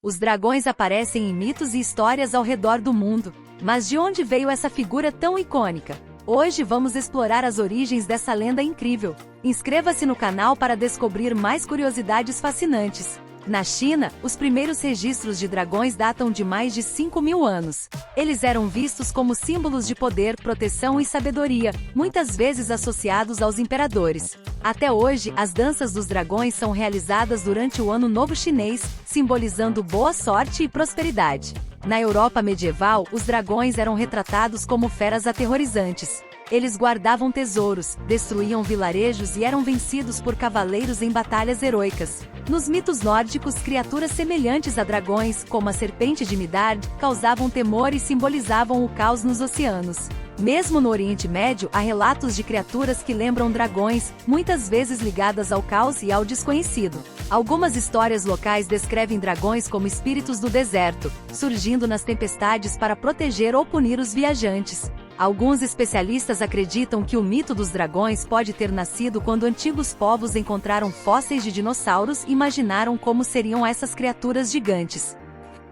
Os dragões aparecem em mitos e histórias ao redor do mundo. Mas de onde veio essa figura tão icônica? Hoje vamos explorar as origens dessa lenda incrível. Inscreva-se no canal para descobrir mais curiosidades fascinantes. Na China, os primeiros registros de dragões datam de mais de 5.000 anos. Eles eram vistos como símbolos de poder, proteção e sabedoria, muitas vezes associados aos imperadores. Até hoje, as danças dos dragões são realizadas durante o Ano Novo Chinês, simbolizando boa sorte e prosperidade. Na Europa medieval, os dragões eram retratados como feras aterrorizantes. Eles guardavam tesouros, destruíam vilarejos e eram vencidos por cavaleiros em batalhas heroicas. Nos mitos nórdicos, criaturas semelhantes a dragões, como a serpente de Midgard, causavam temor e simbolizavam o caos nos oceanos. Mesmo no Oriente Médio, há relatos de criaturas que lembram dragões, muitas vezes ligadas ao caos e ao desconhecido. Algumas histórias locais descrevem dragões como espíritos do deserto, surgindo nas tempestades para proteger ou punir os viajantes. Alguns especialistas acreditam que o mito dos dragões pode ter nascido quando antigos povos encontraram fósseis de dinossauros e imaginaram como seriam essas criaturas gigantes.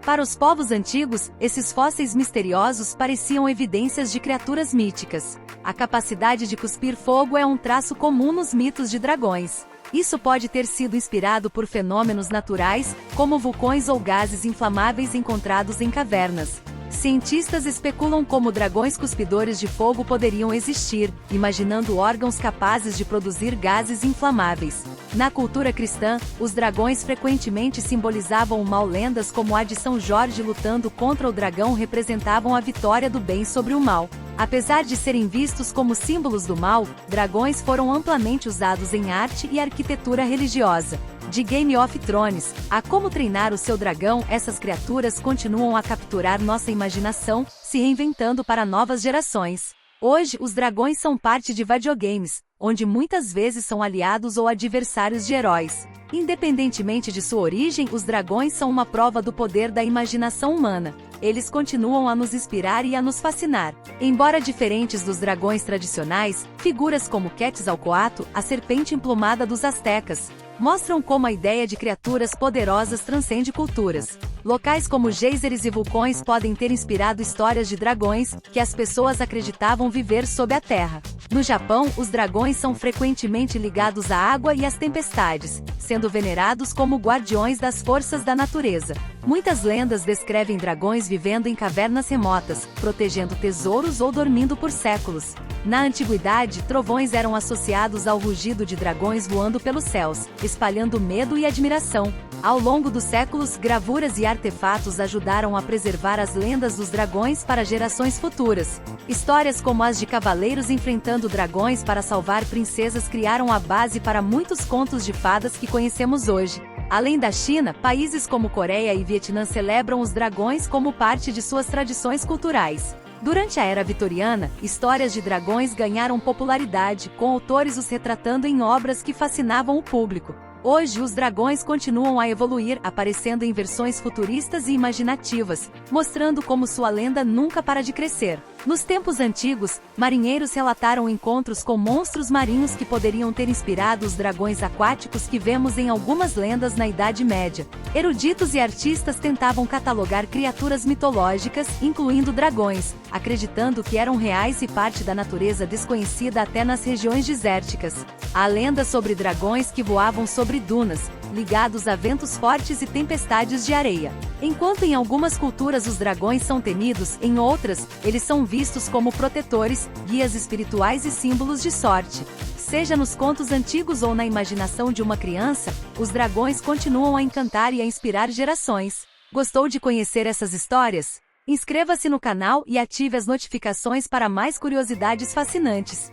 Para os povos antigos, esses fósseis misteriosos pareciam evidências de criaturas míticas. A capacidade de cuspir fogo é um traço comum nos mitos de dragões. Isso pode ter sido inspirado por fenômenos naturais, como vulcões ou gases inflamáveis encontrados em cavernas. Cientistas especulam como dragões cuspidores de fogo poderiam existir, imaginando órgãos capazes de produzir gases inflamáveis. Na cultura cristã, os dragões frequentemente simbolizavam o mal. Lendas como a de São Jorge lutando contra o dragão representavam a vitória do bem sobre o mal. Apesar de serem vistos como símbolos do mal, dragões foram amplamente usados em arte e arquitetura religiosa. De Game of Thrones a Como Treinar o Seu Dragão, essas criaturas continuam a capturar nossa imaginação, se reinventando para novas gerações. Hoje, os dragões são parte de videogames, onde muitas vezes são aliados ou adversários de heróis. Independentemente de sua origem, os dragões são uma prova do poder da imaginação humana. Eles continuam a nos inspirar e a nos fascinar. Embora diferentes dos dragões tradicionais, figuras como Quetzalcoatl, a serpente emplumada dos astecas, mostram como a ideia de criaturas poderosas transcende culturas. Locais como geysers e vulcões podem ter inspirado histórias de dragões, que as pessoas acreditavam viver sob a terra. No Japão, os dragões são frequentemente ligados à água e às tempestades, sendo venerados como guardiões das forças da natureza. Muitas lendas descrevem dragões vivendo em cavernas remotas, protegendo tesouros ou dormindo por séculos. Na antiguidade, trovões eram associados ao rugido de dragões voando pelos céus, espalhando medo e admiração. Ao longo dos séculos, gravuras e artefatos ajudaram a preservar as lendas dos dragões para gerações futuras. Histórias como as de cavaleiros enfrentando dragões para salvar princesas criaram a base para muitos contos de fadas que conhecemos hoje. Além da China, países como Coreia e Vietnã celebram os dragões como parte de suas tradições culturais. Durante a Era Vitoriana, histórias de dragões ganharam popularidade, com autores os retratando em obras que fascinavam o público. Hoje, os dragões continuam a evoluir, aparecendo em versões futuristas e imaginativas, mostrando como sua lenda nunca para de crescer. Nos tempos antigos, marinheiros relataram encontros com monstros marinhos que poderiam ter inspirado os dragões aquáticos que vemos em algumas lendas na Idade Média. Eruditos e artistas tentavam catalogar criaturas mitológicas, incluindo dragões, acreditando que eram reais e parte da natureza desconhecida até nas regiões desérticas. Há lendas sobre dragões que voavam sobre dunas, ligados a ventos fortes e tempestades de areia. Enquanto em algumas culturas os dragões são temidos, em outras, eles são vistos como protetores, guias espirituais e símbolos de sorte. Seja nos contos antigos ou na imaginação de uma criança, os dragões continuam a encantar e a inspirar gerações. Gostou de conhecer essas histórias? Inscreva-se no canal e ative as notificações para mais curiosidades fascinantes.